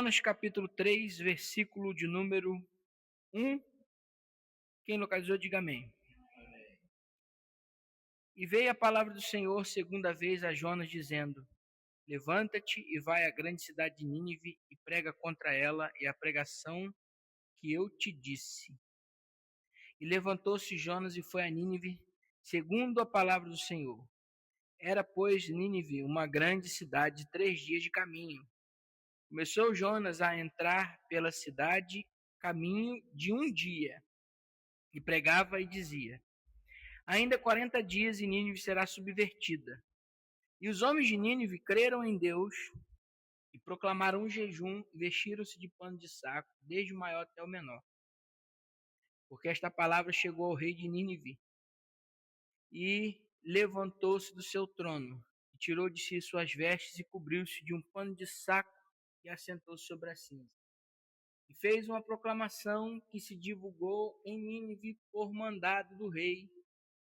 Jonas capítulo 3, versículo de número 1. Quem localizou, diga amém. E veio a palavra do Senhor segunda vez a Jonas, dizendo: Levanta-te e vai à grande cidade de Nínive e prega contra ela e a pregação que eu te disse. E levantou-se Jonas e foi a Nínive, segundo a palavra do Senhor. Era, pois, Nínive uma grande cidade de 3 dias de caminho. Começou Jonas a entrar pela cidade, caminho de 1 dia, e pregava e dizia: Ainda 40 dias e Nínive será subvertida. E os homens de Nínive creram em Deus e proclamaram um jejum e vestiram-se de pano de saco, desde o maior até o menor. Porque esta palavra chegou ao rei de Nínive, e levantou-se do seu trono, e tirou de si suas vestes e cobriu-se de um pano de saco e assentou-se sobre a cinza. E fez uma proclamação que se divulgou em Nínive por mandado do rei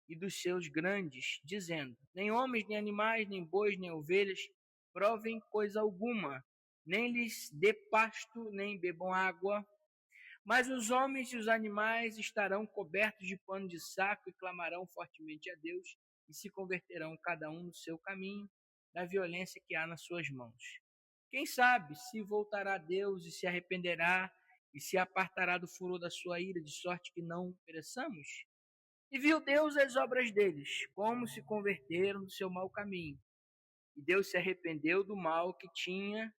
e dos seus grandes, dizendo: Nem homens, nem animais, nem bois, nem ovelhas provem coisa alguma, nem lhes dê pasto, nem bebam água. Mas os homens e os animais estarão cobertos de pano de saco e clamarão fortemente a Deus e se converterão cada um no seu caminho da violência que há nas suas mãos. Quem sabe se voltará a Deus e se arrependerá e se apartará do furor da sua ira, de sorte que não pereçamos? E viu Deus as obras deles, como se converteram do seu mau caminho. E Deus se arrependeu do mal que tinha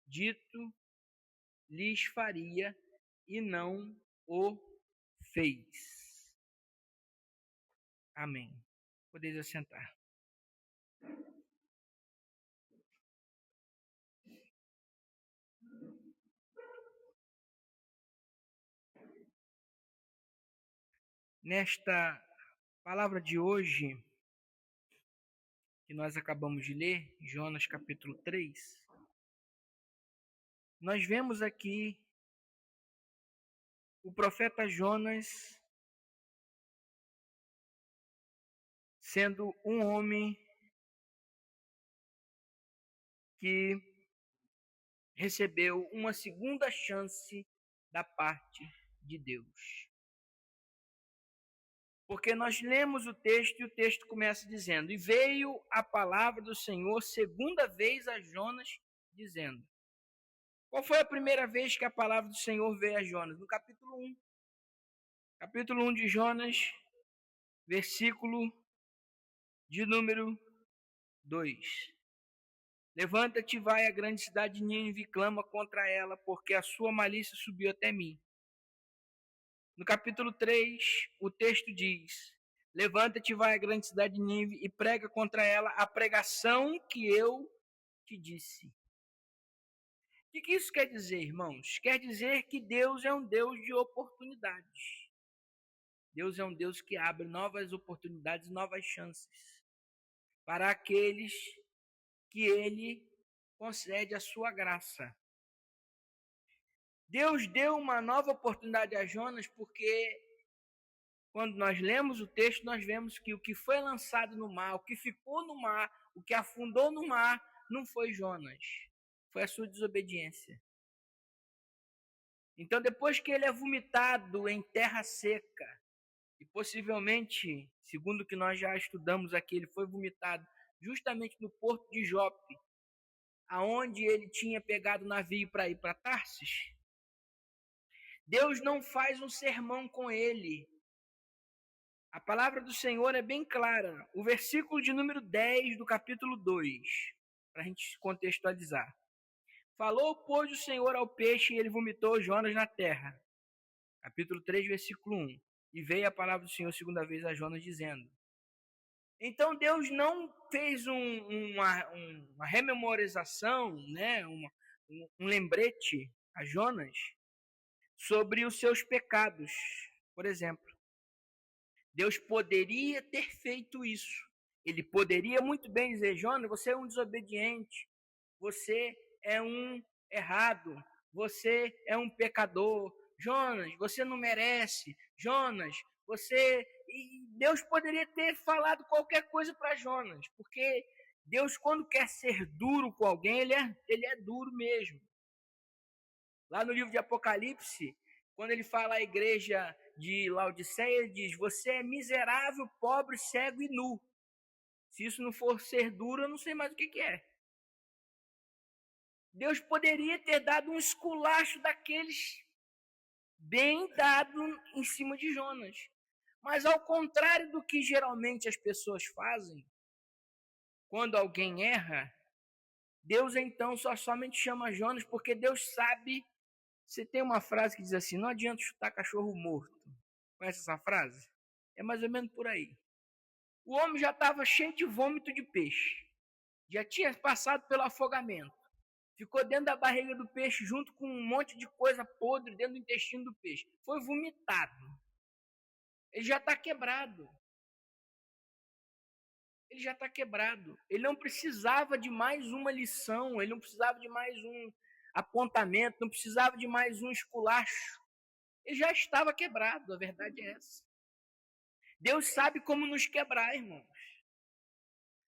dito lhes faria, e não o fez. Amém. Podeis assentar. Nesta palavra de hoje, que nós acabamos de ler, Jonas capítulo 3, nós vemos aqui o profeta Jonas sendo um homem que recebeu uma segunda chance da parte de Deus. Porque nós lemos o texto e o texto começa dizendo: E veio a palavra do Senhor segunda vez a Jonas, dizendo. Qual foi a primeira vez que a palavra do Senhor veio a Jonas? No capítulo 1. Capítulo 1 de Jonas, versículo de número 2. Levanta-te e vai à grande cidade de Nínive e clama contra ela, porque a sua malícia subiu até mim. No capítulo 3, o texto diz: Levanta-te e vai à grande cidade de Nínive e prega contra ela a pregação que eu te disse. O que isso quer dizer, irmãos? Quer dizer que Deus é um Deus de oportunidades. Deus é um Deus que abre novas oportunidades, novas chances para aqueles que Ele concede a sua graça. Deus deu uma nova oportunidade a Jonas porque quando nós lemos o texto, nós vemos que o que foi lançado no mar, o que ficou no mar, o que afundou no mar, não foi Jonas, foi a sua desobediência. Então, depois que ele é vomitado em terra seca, e possivelmente, segundo o que nós já estudamos aqui, ele foi vomitado justamente no porto de Jope, aonde ele tinha pegado o navio para ir para Tarsis, Deus não faz um sermão com ele. A palavra do Senhor é bem clara. O versículo de número 10 do capítulo 2, para a gente contextualizar. Falou, pois, o Senhor ao peixe e ele vomitou Jonas na terra. Capítulo 3, versículo 1. E veio a palavra do Senhor segunda vez a Jonas, dizendo. Então Deus não fez uma rememorização, né? um lembrete a Jonas sobre os seus pecados, por exemplo. Deus poderia ter feito isso. Ele poderia muito bem dizer: Jonas, você é um desobediente, você é um errado, você é um pecador, Jonas, você não merece, Jonas, você... E Deus poderia ter falado qualquer coisa para Jonas, porque Deus, quando quer ser duro com alguém, ele é duro mesmo. Lá no livro de Apocalipse, quando ele fala à igreja de Laodiceia, ele diz: você é miserável, pobre, cego e nu. Se isso não for ser duro, eu não sei mais o que é. Deus poderia ter dado um esculacho daqueles bem dado em cima de Jonas. Mas ao contrário do que geralmente as pessoas fazem, quando alguém erra, Deus então somente chama Jonas porque Deus sabe. Você tem uma frase que diz assim: não adianta chutar cachorro morto. Conhece essa frase? É mais ou menos por aí. O homem já estava cheio de vômito de peixe. Já tinha passado pelo afogamento. Ficou dentro da barriga do peixe junto com um monte de coisa podre dentro do intestino do peixe. Foi vomitado. Ele já está quebrado. Ele já está quebrado. Ele não precisava de mais uma lição. Ele não precisava de mais um apontamento. Não precisava de mais um esculacho. Ele já estava quebrado. A verdade é essa. Deus sabe como nos quebrar, irmãos.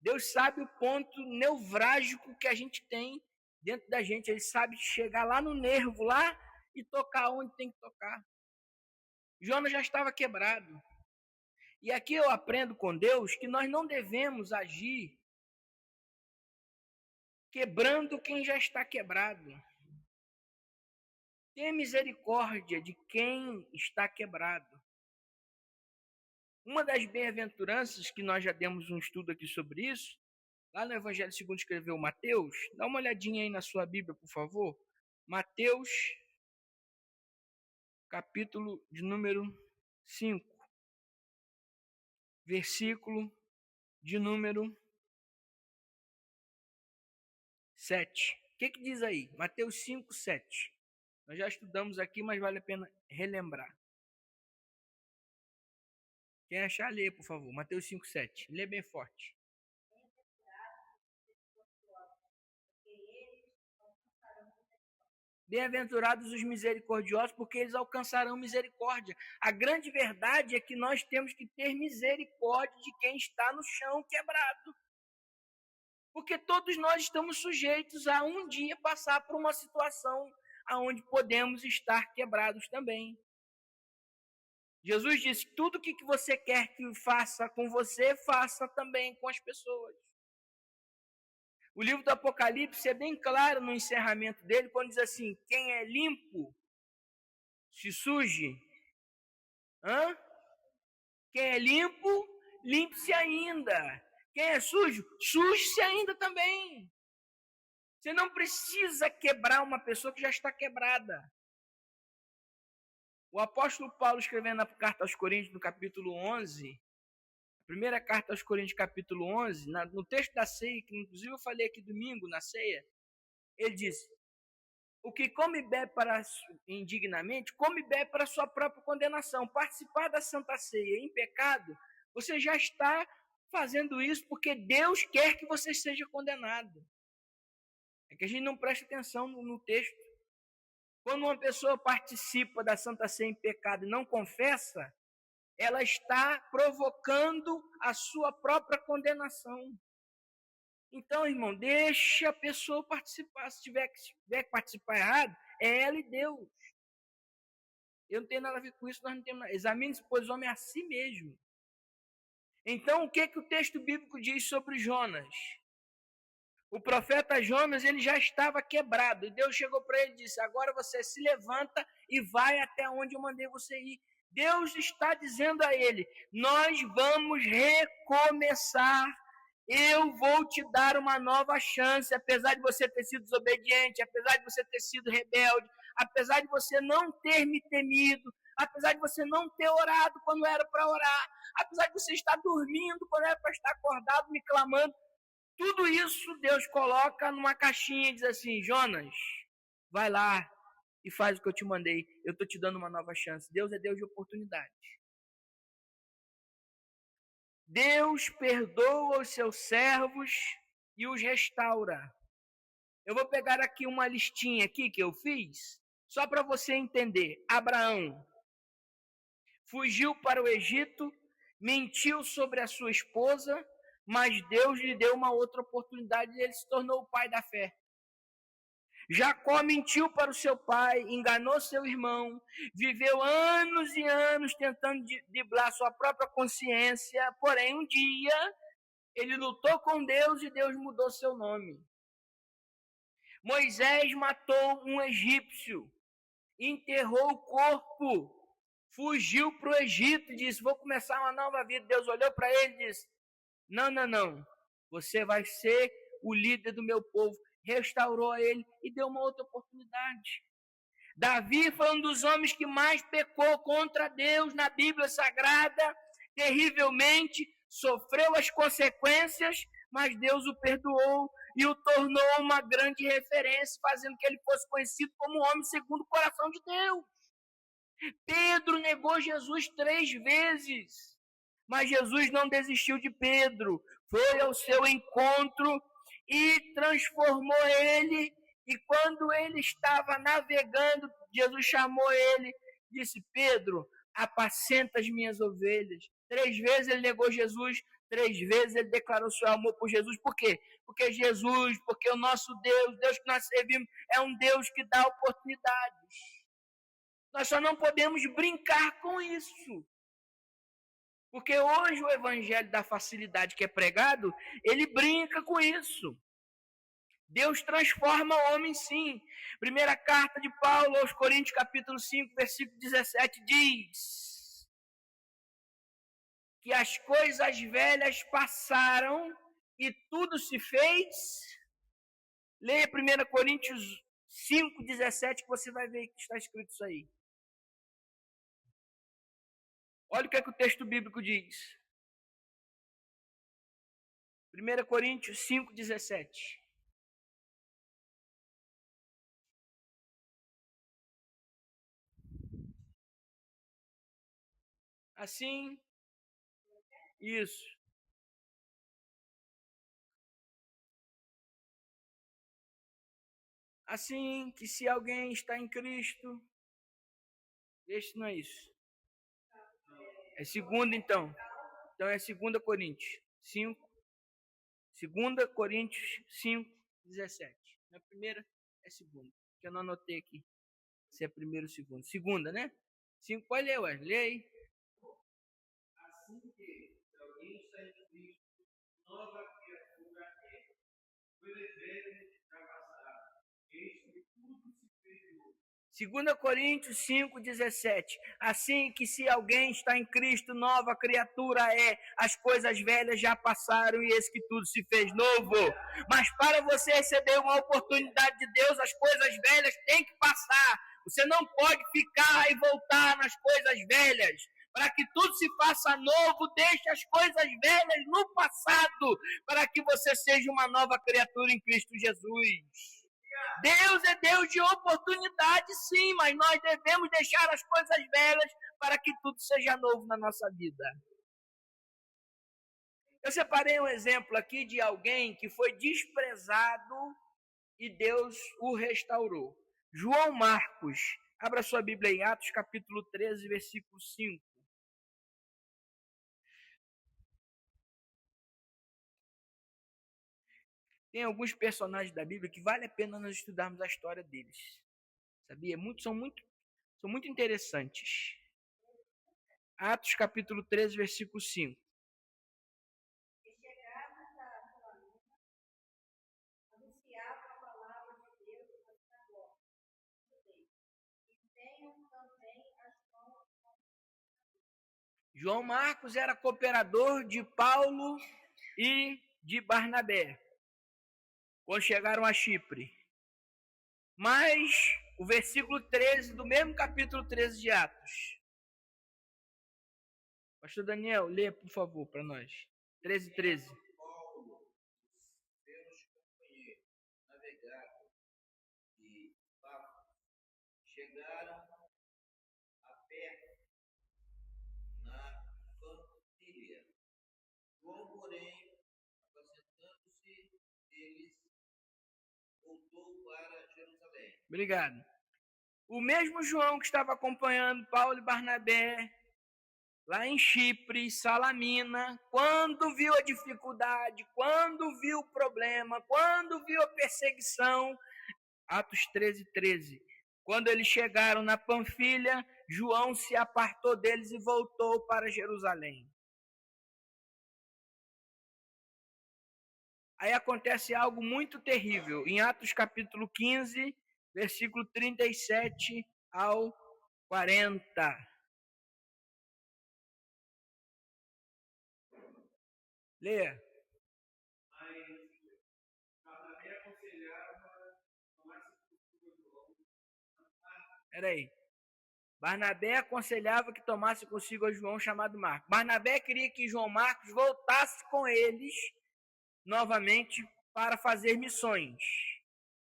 Deus sabe o ponto nevrálgico que a gente tem dentro da gente. Ele sabe chegar lá no nervo, lá, e tocar onde tem que tocar. Jonas já estava quebrado. E aqui eu aprendo com Deus que nós não devemos agir quebrando quem já está quebrado. Tenha misericórdia de quem está quebrado. Uma das bem-aventuranças, que nós já demos um estudo aqui sobre isso, lá no Evangelho segundo escreveu Mateus, dá uma olhadinha aí na sua Bíblia, por favor. Mateus, capítulo de número 5, versículo de número 7. O que diz aí? Mateus 5, 7. Nós já estudamos aqui, mas vale a pena relembrar. Quem achar, lê, por favor. Mateus 5, 7. Lê bem forte. Bem-aventurados os misericordiosos, porque eles alcançarão misericórdia. A grande verdade é que nós temos que ter misericórdia de quem está no chão quebrado. Porque todos nós estamos sujeitos a um dia passar por uma situação onde podemos estar quebrados também. Jesus disse: tudo que você quer que faça com você, faça também com as pessoas. O livro do Apocalipse é bem claro no encerramento dele, quando diz assim: quem é limpo, se suje. Quem é limpo, limpe-se ainda. Quem é sujo, suje-se ainda também. Você não precisa quebrar uma pessoa que já está quebrada. O apóstolo Paulo, escrevendo a carta aos Coríntios, no capítulo 11, a primeira carta aos Coríntios, capítulo 11, no texto da ceia, que inclusive eu falei aqui domingo na ceia, ele diz: o que come e bebe indignamente, come e bebe para a sua própria condenação. Participar da Santa Ceia em pecado, você já está fazendo isso porque Deus quer que você seja condenado. É que a gente não presta atenção no texto. Quando uma pessoa participa da Santa Ceia em pecado e não confessa, ela está provocando a sua própria condenação. Então, irmão, deixa a pessoa participar. Se tiver que participar errado, é ela e Deus. Eu não tenho nada a ver com isso, nós não temos nada. Examine-se, pois, o homem a si mesmo. Então, o que o texto bíblico diz sobre Jonas? O profeta Jonas, ele já estava quebrado. Deus chegou para ele e disse: agora você se levanta e vai até onde eu mandei você ir. Deus está dizendo a ele: nós vamos recomeçar. Eu vou te dar uma nova chance, apesar de você ter sido desobediente, apesar de você ter sido rebelde, apesar de você não ter me temido, apesar de você não ter orado quando era para orar, apesar de você estar dormindo quando era para estar acordado, me clamando. Tudo isso Deus coloca numa caixinha e diz assim: Jonas, vai lá e faz o que eu te mandei. Eu estou te dando uma nova chance. Deus é Deus de oportunidade. Deus perdoa os seus servos e os restaura. Eu vou pegar aqui uma listinha aqui que eu fiz, só para você entender. Abraão fugiu para o Egito, mentiu sobre a sua esposa, mas Deus lhe deu uma outra oportunidade e ele se tornou o pai da fé. Jacó mentiu para o seu pai, enganou seu irmão, viveu anos e anos tentando driblar sua própria consciência, porém um dia ele lutou com Deus e Deus mudou seu nome. Moisés matou um egípcio, enterrou o corpo, fugiu para o Egito e disse: vou começar uma nova vida. Deus olhou para ele e disse: não, você vai ser o líder do meu povo. Restaurou ele e deu uma outra oportunidade. Davi foi um dos homens que mais pecou contra Deus na Bíblia Sagrada, terrivelmente, sofreu as consequências, mas Deus o perdoou e o tornou uma grande referência, fazendo que ele fosse conhecido como homem segundo o coração de Deus. Pedro negou Jesus 3 vezes, mas Jesus não desistiu de Pedro, foi ao seu encontro e transformou ele. E quando ele estava navegando, Jesus chamou ele, disse: Pedro, apacenta as minhas ovelhas. 3 vezes ele negou Jesus, 3 vezes ele declarou seu amor por Jesus. Por quê? Porque Jesus, porque o nosso Deus, Deus que nós servimos, é um Deus que dá oportunidades. Nós só não podemos brincar com isso. Porque hoje o evangelho da facilidade que é pregado, ele brinca com isso. Deus transforma o homem sim. Primeira carta de Paulo aos Coríntios, capítulo 5, versículo 17, diz que as coisas velhas passaram e tudo se fez. Leia 1 Coríntios 5, 17, que você vai ver que está escrito isso aí. Olha o que é que o texto bíblico diz. 1 Coríntios 5, 17. Assim, isso. Assim que se alguém está em Cristo, este não é isso. É segunda então. Então é 2 Coríntios 5. 2 Coríntios 5, 17. Na primeira é segunda. Que eu não anotei aqui. Se é primeiro ou segundo. Segunda, né? 5, pode ler, ué. Lê aí. Assim que alguém está em Cristo, nova criatura é. Coisas velhas já passaram. Eis que tudo se fez novo. 2 Coríntios 5, 17. Assim que se alguém está em Cristo, nova criatura é. As coisas velhas já passaram e eis que tudo se fez novo. Mas para você receber uma oportunidade de Deus, as coisas velhas têm que passar. Você não pode ficar e voltar nas coisas velhas. Para que tudo se faça novo, deixe as coisas velhas no passado, para que você seja uma nova criatura em Cristo Jesus. Deus é Deus de oportunidade, sim, mas nós devemos deixar as coisas velhas para que tudo seja novo na nossa vida. Eu separei um exemplo aqui de alguém que foi desprezado e Deus o restaurou. João Marcos. Abra sua Bíblia em Atos, capítulo 13, versículo 5. Tem alguns personagens da Bíblia que vale a pena nós estudarmos a história deles. Sabia? São muito interessantes. Atos capítulo 13, versículo 5. João Marcos era cooperador de Paulo e de Barnabé, quando chegaram a Chipre. Mas o versículo 13 do mesmo capítulo 13 de Atos. Pastor Daniel, lê, por favor, para nós. 13, 13. Chegaram a pé na Panfilha. João, porém, apacentando-se deles, voltou para Jerusalém. Obrigado. O mesmo João que estava acompanhando Paulo e Barnabé lá em Chipre, Salamina, quando viu a dificuldade, quando viu o problema, quando viu a perseguição, Atos 13:13. Quando eles chegaram na Panfilha, João se apartou deles e voltou para Jerusalém. Aí acontece algo muito terrível. Em Atos capítulo 15, versículo 37 ao 40. Leia. Peraí. Barnabé aconselhava que tomasse consigo a João chamado Marcos. Barnabé queria que João Marcos voltasse com eles novamente para fazer missões,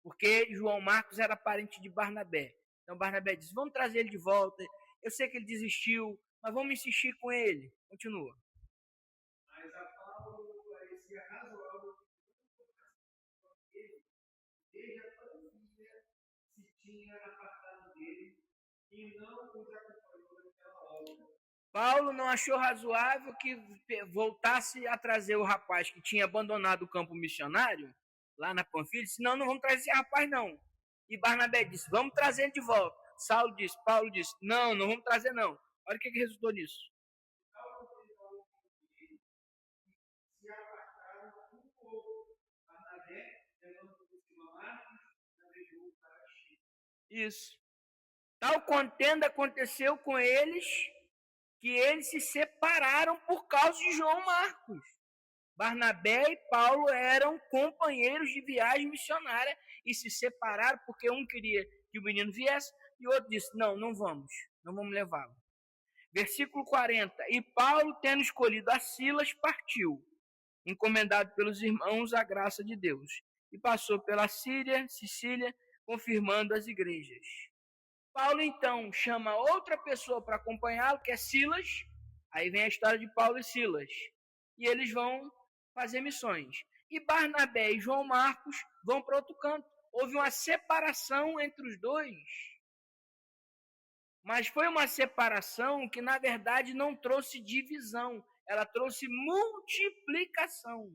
porque João Marcos era parente de Barnabé. Então Barnabé disse, vamos trazer ele de volta. Eu sei que ele desistiu, mas vamos insistir com ele. Continua. Mas a Paulo parecia razoável desde a pandemia se tinha apartado dele e não os acompanhou naquela obra. Paulo não achou razoável que voltasse a trazer o rapaz que tinha abandonado o campo missionário lá na Panfilha, senão não vamos trazer esse rapaz não. E Barnabé disse, vamos trazer ele de volta. Paulo disse, não vamos trazer não. Olha o que resultou nisso. Se apartaram um do outro. Barnabé levando por cima Marcos, navegou para Chipre. Isso. Tal contenda aconteceu com eles que eles se separaram por causa de João Marcos. Barnabé e Paulo eram companheiros de viagem missionária e se separaram porque um queria que o menino viesse e o outro disse, não vamos levá-lo. Versículo 40, e Paulo, tendo escolhido a Silas, partiu, encomendado pelos irmãos à graça de Deus, e passou pela Síria, Sicília, confirmando as igrejas. Paulo, então, chama outra pessoa para acompanhá-lo, que é Silas. Aí vem a história de Paulo e Silas. E eles vão fazer missões. E Barnabé e João Marcos vão para outro canto. Houve uma separação entre os dois. Mas foi uma separação que, na verdade, não trouxe divisão. Ela trouxe multiplicação.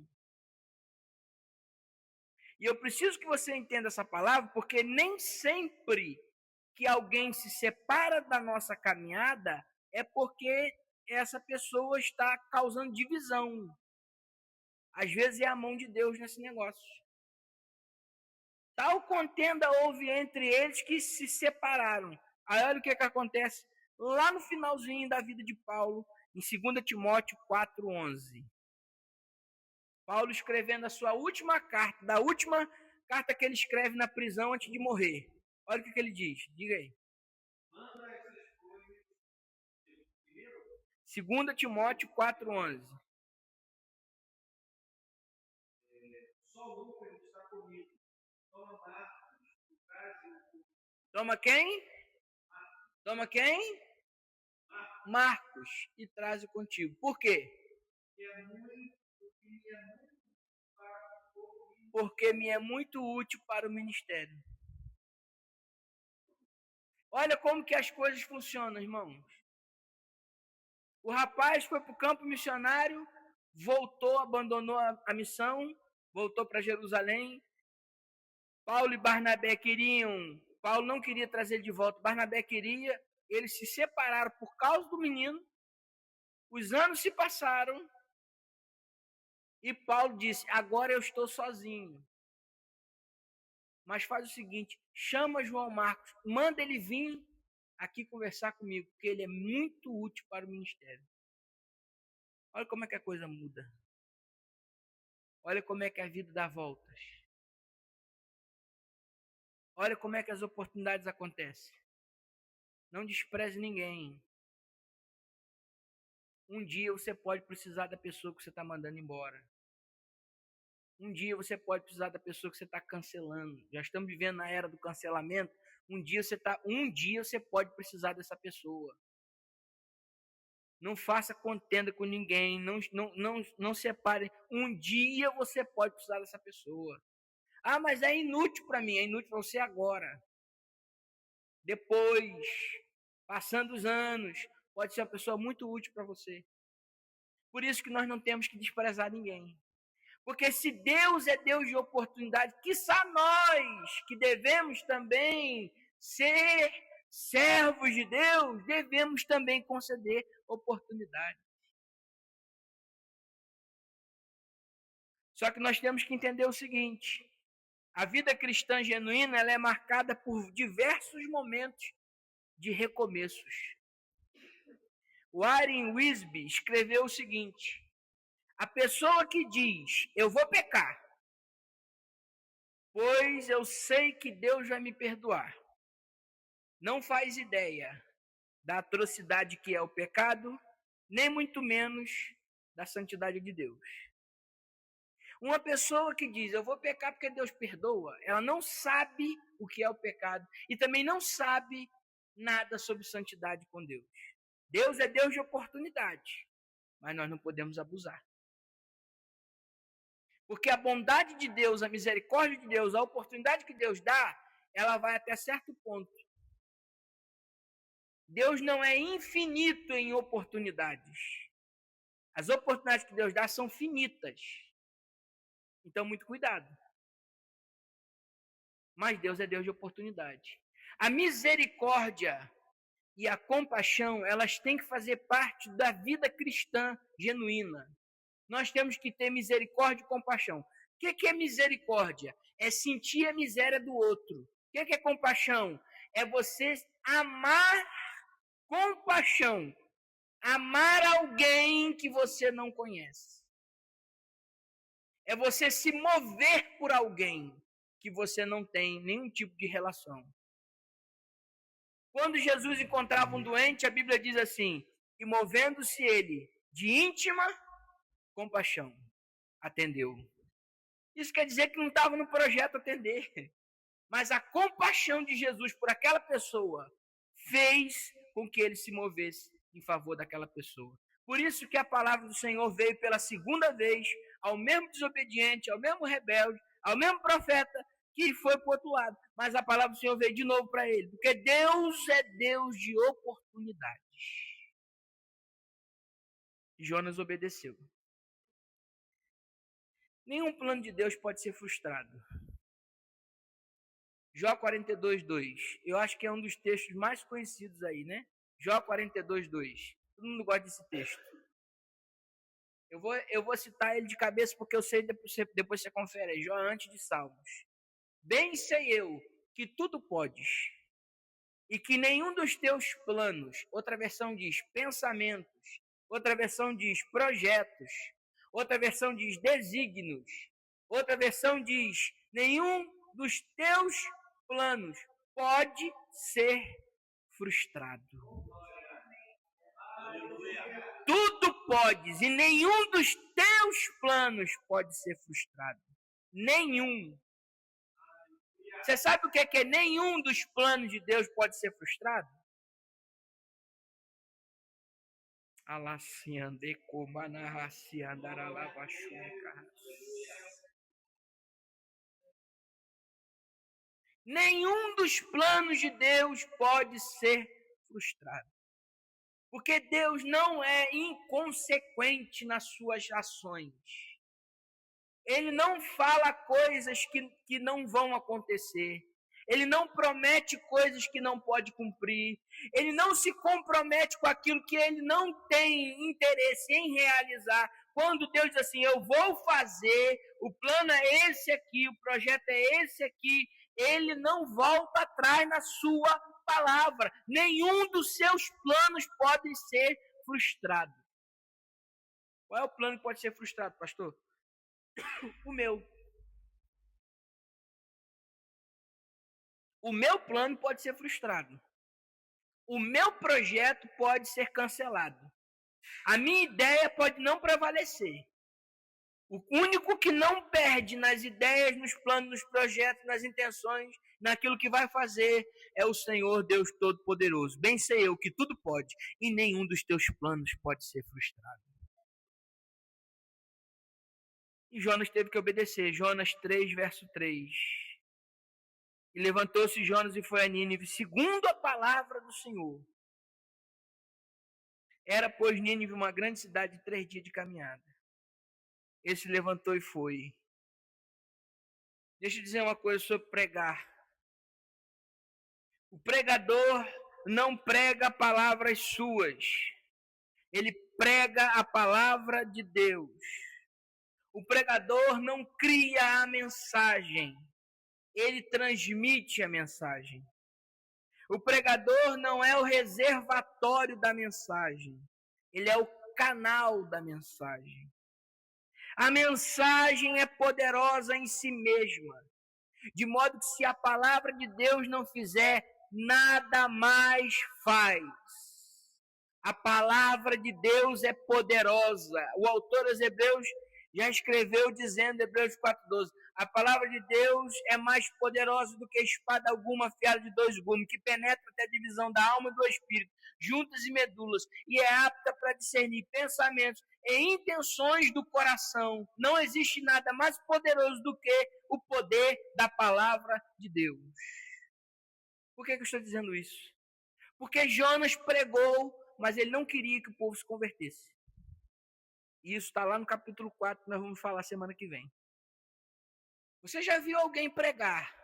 E eu preciso que você entenda essa palavra, porque nem sempre que alguém se separa da nossa caminhada é porque essa pessoa está causando divisão. Às vezes é a mão de Deus nesse negócio. Tal contenda houve entre eles que se separaram. Aí olha o que acontece lá no finalzinho da vida de Paulo, em 2 Timóteo 4:11. Paulo escrevendo a sua última carta, da última carta que ele escreve na prisão antes de morrer. Olha o que ele diz, diga aí. 2 Timóteo 4:11. Só Lucas está comigo. Toma Marcos, toma quem? Toma quem? Marcos, e traze contigo. Por quê? Porque me é muito útil para o ministério. Olha como que as coisas funcionam, irmãos. O rapaz foi para o campo missionário, voltou, abandonou a missão, voltou para Jerusalém. Paulo e Barnabé queriam, Paulo não queria trazer ele de volta, Barnabé queria, eles se separaram por causa do menino. Os anos se passaram e Paulo disse, agora eu estou sozinho. Mas faz o seguinte, chama João Marcos, manda ele vir aqui conversar comigo, porque ele é muito útil para o ministério. Olha como é que a coisa muda. Olha como é que a vida dá voltas. Olha como é que as oportunidades acontecem. Não despreze ninguém. Um dia você pode precisar da pessoa que você está mandando embora. Um dia você pode precisar da pessoa que você está cancelando. Já estamos vivendo na era do cancelamento. Um dia você pode precisar dessa pessoa. Não faça contenda com ninguém. Não separe. Um dia você pode precisar dessa pessoa. Ah, mas é inútil para mim. É inútil para você agora. Depois, passando os anos, pode ser uma pessoa muito útil para você. Por isso que nós não temos que desprezar ninguém. Porque se Deus é Deus de oportunidade, quiçá nós, que devemos também ser servos de Deus, devemos também conceder oportunidade. Só que nós temos que entender o seguinte: a vida cristã genuína ela é marcada por diversos momentos de recomeços. Warren Wiersbe escreveu o seguinte: a pessoa que diz, eu vou pecar, pois eu sei que Deus vai me perdoar, não faz ideia da atrocidade que é o pecado, nem muito menos da santidade de Deus. Uma pessoa que diz, eu vou pecar porque Deus perdoa, ela não sabe o que é o pecado e também não sabe nada sobre santidade com Deus. Deus é Deus de oportunidade, mas nós não podemos abusar. Porque a bondade de Deus, a misericórdia de Deus, a oportunidade que Deus dá, ela vai até certo ponto. Deus não é infinito em oportunidades. As oportunidades que Deus dá são finitas. Então, muito cuidado. Mas Deus é Deus de oportunidade. A misericórdia e a compaixão, elas têm que fazer parte da vida cristã genuína. Nós temos que ter misericórdia e compaixão. O que é misericórdia? É sentir a miséria do outro. O que é compaixão? É você amar com paixão. Amar alguém que você não conhece. É você se mover por alguém que você não tem nenhum tipo de relação. Quando Jesus encontrava um doente, a Bíblia diz assim, e movendo-se ele de íntima compaixão, atendeu. Isso quer dizer que não estava no projeto atender. Mas a compaixão de Jesus por aquela pessoa fez com que ele se movesse em favor daquela pessoa. Por isso que a palavra do Senhor veio pela segunda vez ao mesmo desobediente, ao mesmo rebelde, ao mesmo profeta que foi para o outro lado. Mas a palavra do Senhor veio de novo para ele. Porque Deus é Deus de oportunidades. Jonas obedeceu. Nenhum plano de Deus pode ser frustrado. Jó 42:2. Eu acho que é um dos textos mais conhecidos aí, né? Jó 42:2. Todo mundo gosta desse texto. Eu vou citar ele de cabeça porque eu sei, depois você confere. Jó antes de Salmos. Bem sei eu que tudo podes e que nenhum dos teus planos, outra versão diz pensamentos, outra versão diz projetos, outra versão diz desígnios, outra versão diz nenhum dos teus planos pode ser frustrado. Tudo podes e nenhum dos teus planos pode ser frustrado. Nenhum. Você sabe o que é nenhum dos planos de Deus pode ser frustrado? Nenhum dos planos de Deus pode ser frustrado. Porque Deus não é inconsequente nas suas ações. Ele não fala coisas que não vão acontecer. Ele não promete coisas que não pode cumprir. Ele não se compromete com aquilo que ele não tem interesse em realizar. Quando Deus diz assim, eu vou fazer, o plano é esse aqui, o projeto é esse aqui, ele não volta atrás na sua palavra. Nenhum dos seus planos pode ser frustrado. Qual é o plano que pode ser frustrado, pastor? O meu. O meu plano pode ser frustrado. O meu projeto pode ser cancelado. A minha ideia pode não prevalecer. O único que não perde nas ideias, nos planos, nos projetos, nas intenções, naquilo que vai fazer, é o Senhor Deus Todo-Poderoso. Bem sei eu que tudo pode, e nenhum dos teus planos pode ser frustrado. E Jonas teve que obedecer. Jonas 3, verso 3. E levantou-se Jonas e foi a Nínive, segundo a palavra do Senhor. Era, pois, Nínive uma grande cidade de 3 dias de caminhada. Ele se levantou e foi. Deixa eu dizer uma coisa sobre pregar. O pregador não prega palavras suas. Ele prega a palavra de Deus. O pregador não cria a mensagem. Ele transmite a mensagem. O pregador não é o reservatório da mensagem. Ele é o canal da mensagem. A mensagem é poderosa em si mesma, de modo que se a palavra de Deus não fizer, nada mais faz. A palavra de Deus é poderosa. O autor dos Hebreus já escreveu dizendo, Hebreus 4:12, a palavra de Deus é mais poderosa do que espada alguma afiada de dois gumes, que penetra até a divisão da alma e do espírito, juntas e medulas, e é apta para discernir pensamentos e intenções do coração. Não existe nada mais poderoso do que o poder da palavra de Deus. Por que eu estou dizendo isso? Porque Jonas pregou, mas ele não queria que o povo se convertesse. E isso está lá no capítulo 4, que nós vamos falar semana que vem. Você já viu alguém pregar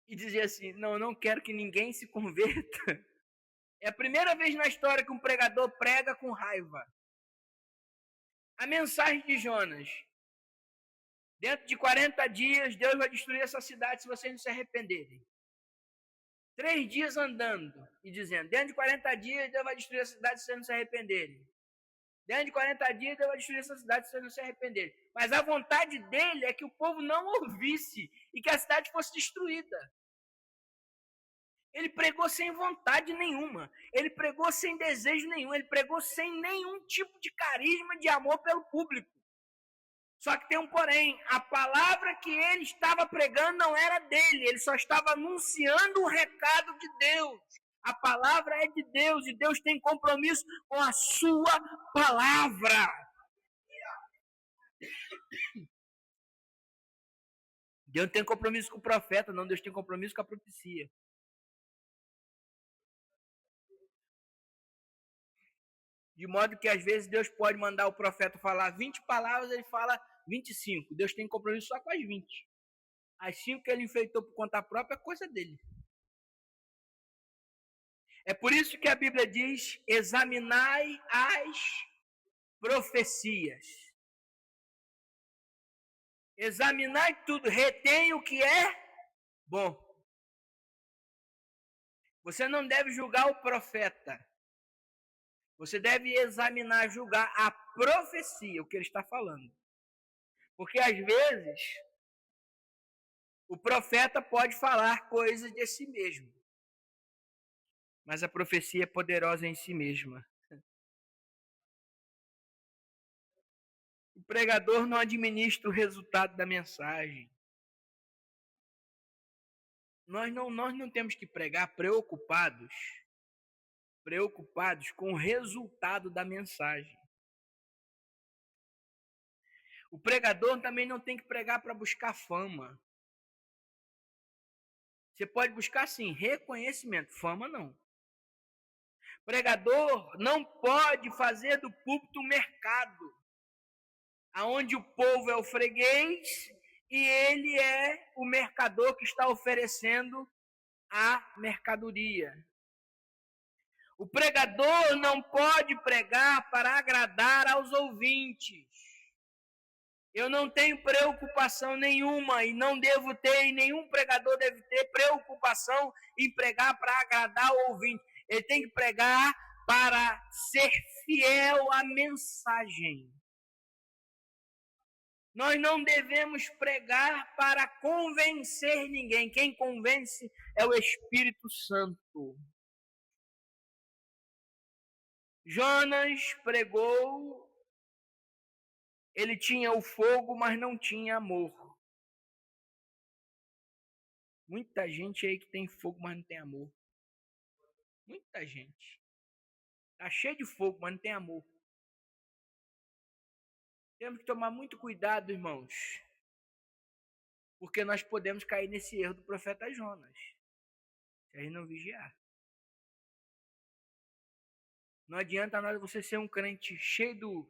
e dizer assim, não, eu não quero que ninguém se converta? É a primeira vez na história que um pregador prega com raiva. A mensagem de Jonas: dentro de 40 dias, Deus vai destruir essa cidade se vocês não se arrependerem. 3 dias andando e dizendo, dentro de 40 dias, Deus vai destruir essa cidade se vocês não se arrependerem. Dentro de 40 dias, Deus vai destruir essa cidade se vocês não se arrependerem. Mas a vontade dele é que o povo não ouvisse e que a cidade fosse destruída. Ele pregou sem vontade nenhuma. Ele pregou sem desejo nenhum. Ele pregou sem nenhum tipo de carisma, de amor pelo público. Só que tem um porém. A palavra que ele estava pregando não era dele. Ele só estava anunciando o recado de Deus. A palavra é de Deus e Deus tem compromisso com a sua palavra. Deus não tem compromisso com o profeta, não. Deus tem compromisso com a profecia. De modo que às vezes Deus pode mandar o profeta falar 20 palavras, ele fala 25. Deus tem compromisso só com as 20. As 5 que ele enfeitou por conta própria é coisa dele. É por isso que a Bíblia diz, examinai as profecias. Examinai tudo, retém o que é bom. Você não deve julgar o profeta. Você deve examinar, julgar a profecia, o que ele está falando. Porque às vezes o profeta pode falar coisas de si mesmo. Mas a profecia é poderosa em si mesma. O pregador não administra o resultado da mensagem. Nós não temos que pregar preocupados com o resultado da mensagem. O pregador também não tem que pregar para buscar fama. Você pode buscar, sim, reconhecimento, fama não. O pregador não pode fazer do púlpito um mercado, onde o povo é o freguês e ele é o mercador que está oferecendo a mercadoria. O pregador não pode pregar para agradar aos ouvintes. Eu não tenho preocupação nenhuma e não devo ter, e nenhum pregador deve ter preocupação em pregar para agradar o ouvinte. Ele tem que pregar para ser fiel à mensagem. Nós não devemos pregar para convencer ninguém. Quem convence é o Espírito Santo. Jonas pregou, ele tinha o fogo, mas não tinha amor. Muita gente aí que tem fogo, mas não tem amor. Muita gente. Está cheio de fogo, mas não tem amor. Temos que tomar muito cuidado, irmãos. Porque nós podemos cair nesse erro do profeta Jonas. Se a gente não vigiar. Não adianta nada você ser um crente cheio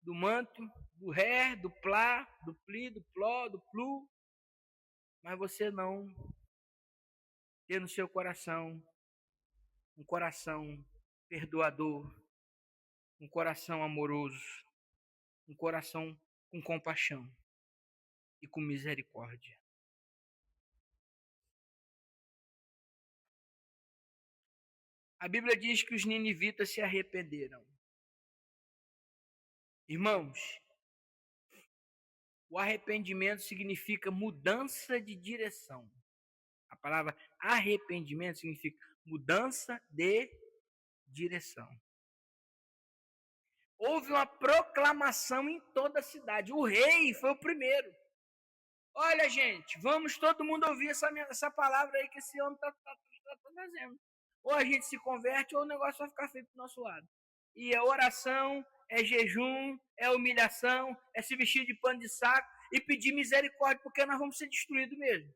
do manto, do ré, do plá, do pli, do pló, do plu, mas você não ter no seu coração um coração perdoador, um coração amoroso, um coração com compaixão e com misericórdia. A Bíblia diz que os ninivitas se arrependeram. Irmãos, o arrependimento significa mudança de direção. A palavra arrependimento significa mudança de direção. Houve uma proclamação em toda a cidade. O rei foi o primeiro. Olha, gente, vamos todo mundo ouvir essa palavra aí que esse homem está trazendo. Ou a gente se converte ou o negócio vai ficar feio pro nosso lado. E é oração, é jejum, é humilhação, é se vestir de pano de saco e pedir misericórdia, porque nós vamos ser destruídos mesmo.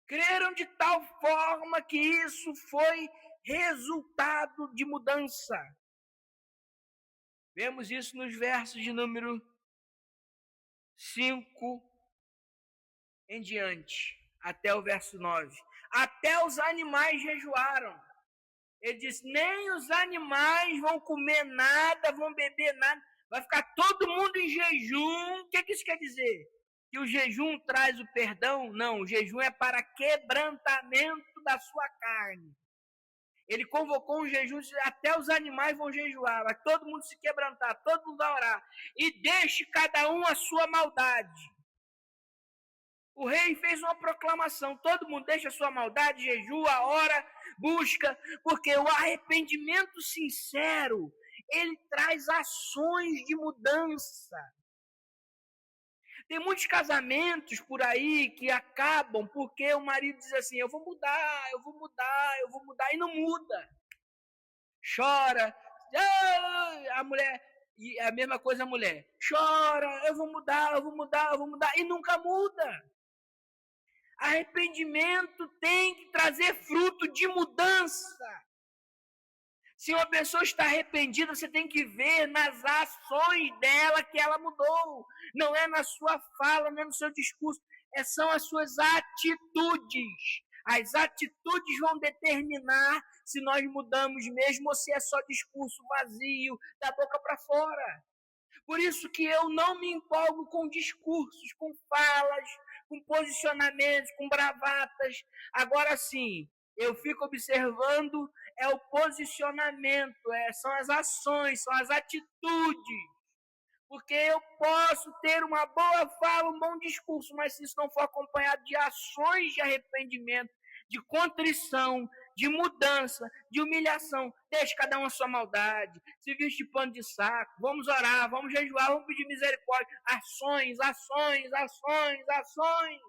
Creram de tal forma que isso foi resultado de mudança. Vemos isso nos versos de número 5 em diante, até o verso 9. Até os animais jejuaram. Ele diz, nem os animais vão comer nada, vão beber nada. Vai ficar todo mundo em jejum. O que isso quer dizer? Que o jejum traz o perdão? Não, o jejum é para quebrantamento da sua carne. Ele convocou um jejum, até os animais vão jejuar, vai todo mundo se quebrantar, todo mundo vai orar. E deixe cada um a sua maldade. O rei fez uma proclamação, todo mundo deixa a sua maldade, jejua, ora, busca, porque o arrependimento sincero, ele traz ações de mudança. Tem muitos casamentos por aí que acabam porque o marido diz assim, eu vou mudar, e não muda. Chora, a mulher, e a mesma coisa a mulher, chora, eu vou mudar, e nunca muda. Arrependimento tem que trazer fruto de mudança. Se uma pessoa está arrependida, você tem que ver nas ações dela que ela mudou. Não é na sua fala, não é no seu discurso. São as suas atitudes. As atitudes vão determinar se nós mudamos mesmo ou se é só discurso vazio, da boca para fora. Por isso que eu não me empolgo com discursos, com falas, com posicionamentos, com bravatas. Agora sim, eu fico observando é o posicionamento, são as ações, são as atitudes. Porque eu posso ter uma boa fala, um bom discurso, mas se isso não for acompanhado de ações de arrependimento, de contrição, de mudança, de humilhação, deixe cada um a sua maldade, se viste de pano de saco, vamos orar, vamos jejuar, vamos pedir misericórdia, ações, ações, ações, ações.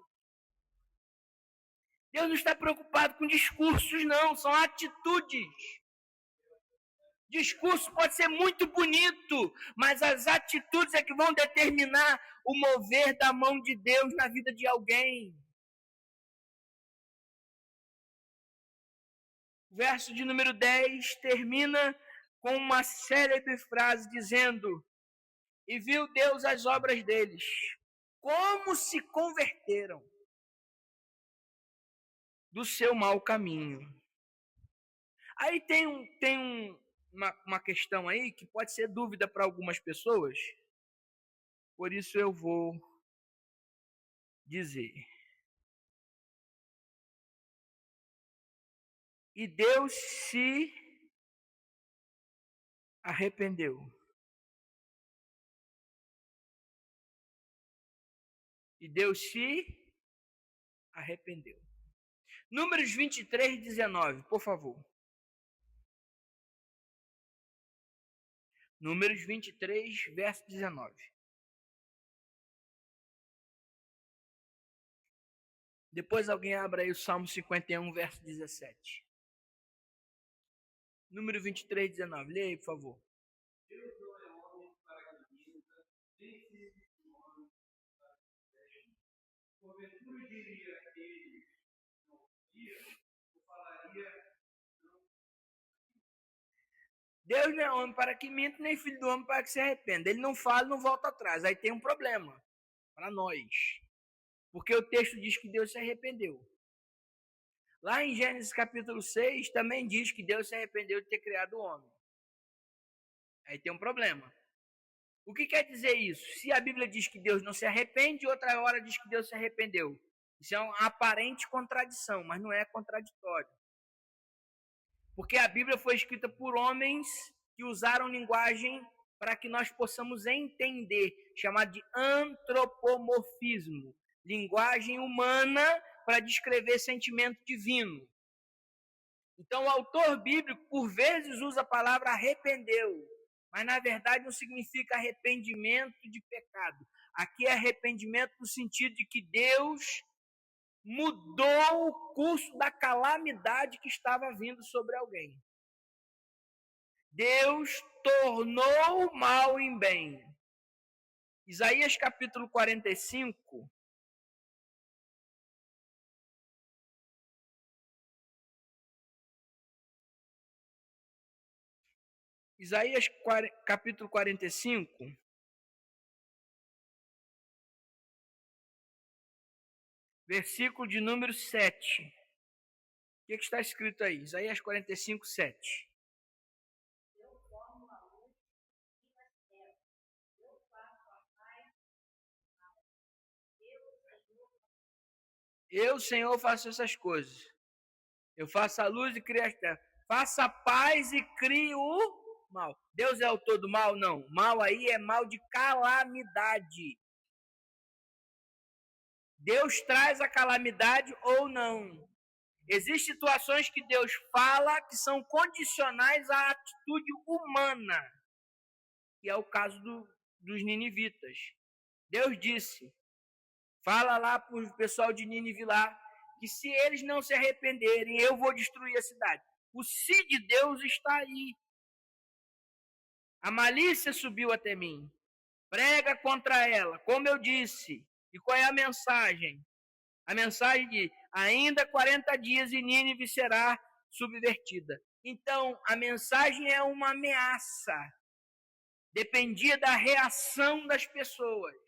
Deus não está preocupado com discursos, não, são atitudes. Discurso pode ser muito bonito, mas as atitudes é que vão determinar o mover da mão de Deus na vida de alguém. O verso de número 10 termina com uma célebre frase dizendo: e viu Deus as obras deles, como se converteram do seu mau caminho. Aí tem uma questão aí que pode ser dúvida para algumas pessoas, por isso eu vou dizer. E Deus se arrependeu. E Deus se arrependeu. Números 23, 19, por favor. Números 23, verso 19. Depois alguém abra aí o Salmo 51, verso 17. Número 23, 19. Leia aí, por favor. Deus não é homem para que minta, nem filho de homem para que peche. Porventura diria ele, não podia, ou falaria, não. Deus não é homem para que minta, nem filho do homem para que se arrependa. Ele não fala e não volta atrás. Aí tem um problema para nós. Porque o texto diz que Deus se arrependeu. Lá em Gênesis capítulo 6, também diz que Deus se arrependeu de ter criado o homem. Aí tem um problema. O que quer dizer isso? Se a Bíblia diz que Deus não se arrepende, outra hora diz que Deus se arrependeu. Isso é uma aparente contradição, mas não é contraditório. Porque a Bíblia foi escrita por homens que usaram linguagem para que nós possamos entender, chamado de antropomorfismo, linguagem humana para descrever sentimento divino. Então, o autor bíblico, por vezes, usa a palavra arrependeu, mas na verdade não significa arrependimento de pecado. Aqui é arrependimento no sentido de que Deus mudou o curso da calamidade que estava vindo sobre alguém. Deus tornou o mal em bem. Isaías capítulo 45. Isaías capítulo 45. Versículo de número 7. O que está escrito aí? Isaías 45, 7. Eu, Senhor, faço essas coisas. Eu faço a luz e crio as trevas. Faça a paz e crio o mal. Deus é autor do mal? Não. Mal aí é mal de calamidade. Deus traz a calamidade ou não. Existem situações que Deus fala que são condicionais à atitude humana, que é o caso dos ninivitas. Deus disse, fala lá para o pessoal de Nínive lá, que se eles não se arrependerem, eu vou destruir a cidade. O si de Deus está aí. A malícia subiu até mim. Prega contra ela, como eu disse. E qual é a mensagem? A mensagem de ainda 40 dias e Nínive será subvertida. Então, a mensagem é uma ameaça. Dependia da reação das pessoas.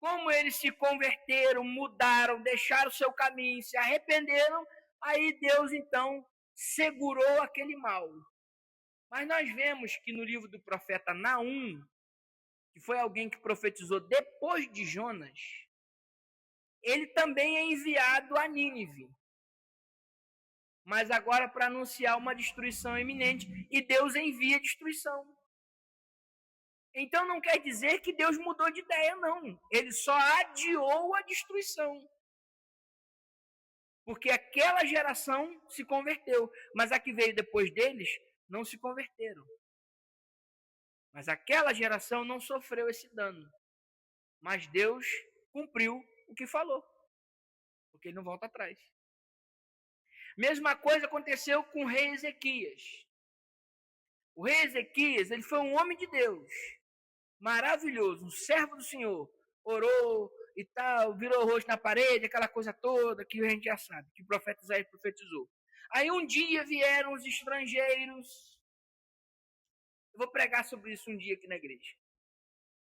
Como eles se converteram, mudaram, deixaram o seu caminho, se arrependeram, aí Deus então segurou aquele mal. Mas nós vemos que no livro do profeta Naum, que foi alguém que profetizou depois de Jonas, ele também é enviado a Nínive. Mas agora para anunciar uma destruição iminente, e Deus envia destruição. Então não quer dizer que Deus mudou de ideia, não. Ele só adiou a destruição. Porque aquela geração se converteu, mas a que veio depois deles não se converteram. Mas aquela geração não sofreu esse dano. Mas Deus cumpriu o que falou. Porque ele não volta atrás. Mesma coisa aconteceu com o rei Ezequias. O rei Ezequias, ele foi um homem de Deus. Maravilhoso, um servo do Senhor. Orou e tal, virou o rosto na parede, aquela coisa toda que a gente já sabe, que o profeta Isaías profetizou. Aí um dia vieram os estrangeiros. Eu vou pregar sobre isso um dia aqui na igreja.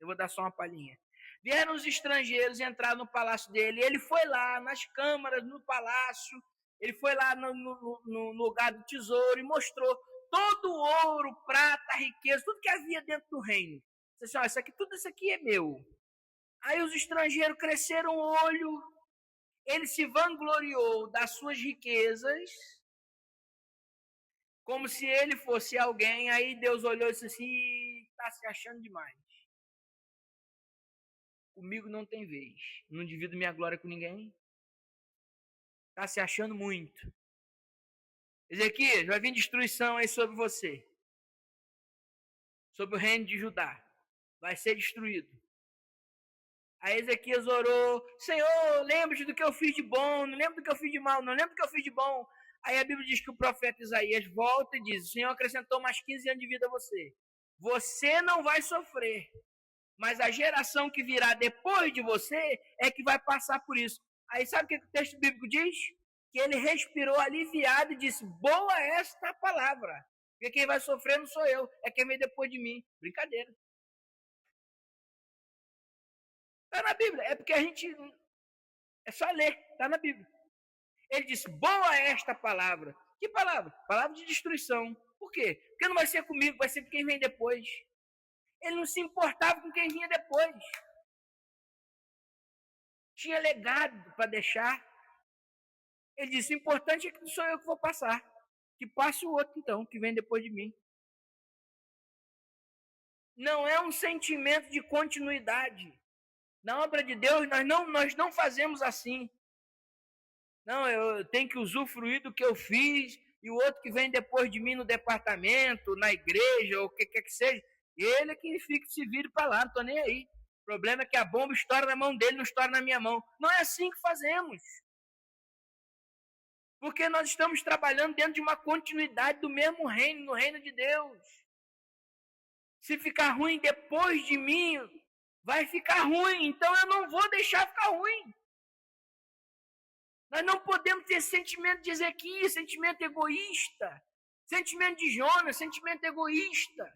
Eu vou dar só uma palhinha. Vieram os estrangeiros entrar no palácio dele. Ele foi lá nas câmaras, no palácio. Ele foi lá no lugar do tesouro e mostrou todo o ouro, prata, riqueza, tudo que havia dentro do reino. Disse assim, tudo isso aqui é meu. Aí os estrangeiros cresceram o olho. Ele se vangloriou das suas riquezas, como se ele fosse alguém. Aí Deus olhou e disse assim, está se achando demais. Comigo não tem vez. Não divido minha glória com ninguém. Está se achando muito. Ezequias, vai vir destruição aí sobre você. Sobre o reino de Judá. Vai ser destruído. Aí Ezequias orou, Senhor, lembre-te do que eu fiz de bom, não lembro do que eu fiz de mal, não lembro do que eu fiz de bom. Aí a Bíblia diz que o profeta Isaías volta e diz, o Senhor acrescentou mais 15 anos de vida a você. Você não vai sofrer, mas a geração que virá depois de você é que vai passar por isso. Aí sabe o que o texto bíblico diz? Que ele respirou aliviado e disse, boa esta palavra. Porque quem vai sofrer não sou eu, é quem vem depois de mim. Brincadeira. Está na Bíblia. É porque a gente... É só ler. Está na Bíblia. Ele disse, boa é esta palavra. Que palavra? Palavra de destruição. Por quê? Porque não vai ser comigo, vai ser com quem vem depois. Ele não se importava com quem vinha depois. Tinha legado para deixar. Ele disse, o importante é que não sou eu que vou passar. Que passe o outro, então, que vem depois de mim. Não é um sentimento de continuidade. Na obra de Deus, nós não fazemos assim. Não, eu tenho que usufruir do que eu fiz, e o outro que vem depois de mim no departamento, na igreja, ou o que quer que seja, ele é que fica se vira para lá, não estou nem aí. O problema é que a bomba estoura na mão dele, não estoura na minha mão. Não é assim que fazemos. Porque nós estamos trabalhando dentro de uma continuidade do mesmo reino, no reino de Deus. Se ficar ruim depois de mim, vai ficar ruim, então eu não vou deixar ficar ruim. Nós não podemos ter sentimento de Ezequias, sentimento egoísta, sentimento de Jonas, sentimento egoísta.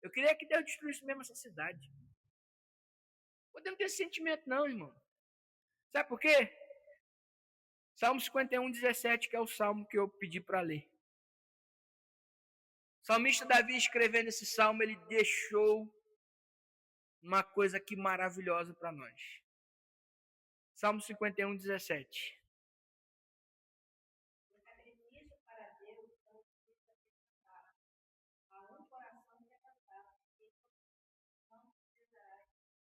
Eu queria que Deus destruísse mesmo essa cidade. Não podemos ter esse sentimento não, irmão. Sabe por quê? Salmo 51, 17, que é o salmo que eu pedi para ler. O salmista Davi, escrevendo esse salmo, ele deixou uma coisa aqui maravilhosa para nós. Salmo 51, 17.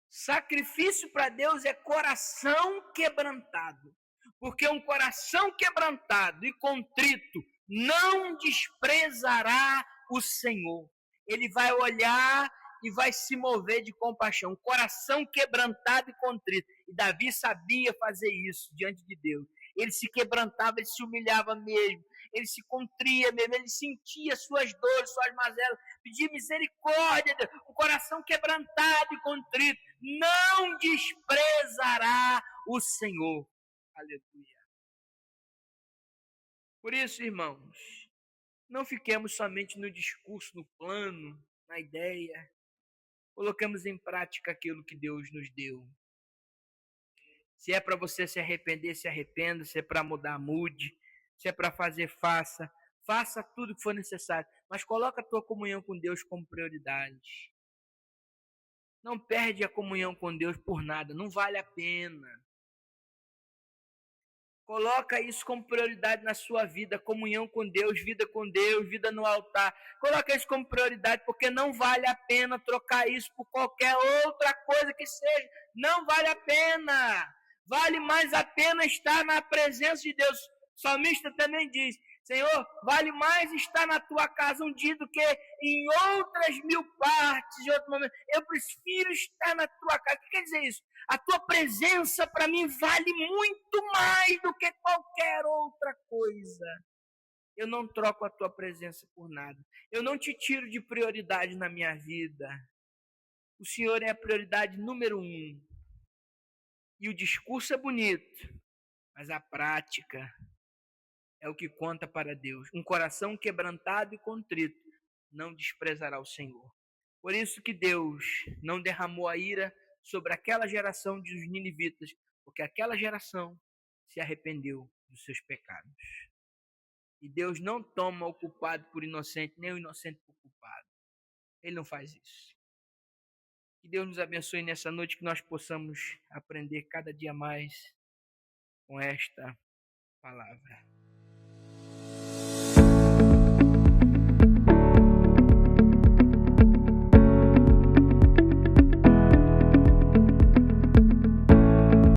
Sacrifício para Deus é coração quebrantado. Porque um coração quebrantado e contrito não desprezará o Senhor. Ele vai olhar e vai se mover de compaixão. Um coração quebrantado e contrito. E Davi sabia fazer isso diante de Deus. Ele se quebrantava, ele se humilhava mesmo. Ele se contria mesmo, ele sentia suas dores, suas mazelas, pedia misericórdia, Deus. Um coração quebrantado e contrito não desprezará o Senhor. Aleluia. Por isso, irmãos, não fiquemos somente no discurso, no plano, na ideia. Coloquemos em prática aquilo que Deus nos deu. Se é para você se arrepender, se arrependa. Se é para mudar, mude. Se é para fazer, faça. Faça tudo o que for necessário. Mas coloca a tua comunhão com Deus como prioridade. Não perde a comunhão com Deus por nada. Não vale a pena. Coloca isso como prioridade na sua vida, comunhão com Deus, vida no altar. Coloca isso como prioridade, porque não vale a pena trocar isso por qualquer outra coisa que seja. Não vale a pena. Vale mais a pena estar na presença de Deus. O salmista também diz, Senhor, vale mais estar na tua casa um dia do que em outras 1000 partes, em outro momento. Eu prefiro estar na tua casa. O que quer dizer isso? A tua presença para mim vale muito mais do que qualquer outra coisa. Eu não troco a tua presença por nada. Eu não te tiro de prioridade na minha vida. O Senhor é a prioridade número 1. E o discurso é bonito, mas a prática é o que conta para Deus. Um coração quebrantado e contrito não desprezará o Senhor. Por isso que Deus não derramou a ira sobre aquela geração dos ninivitas, porque aquela geração se arrependeu dos seus pecados. E Deus não toma o culpado por inocente, nem o inocente por culpado. Ele não faz isso. Que Deus nos abençoe nessa noite, que nós possamos aprender cada dia mais com esta palavra.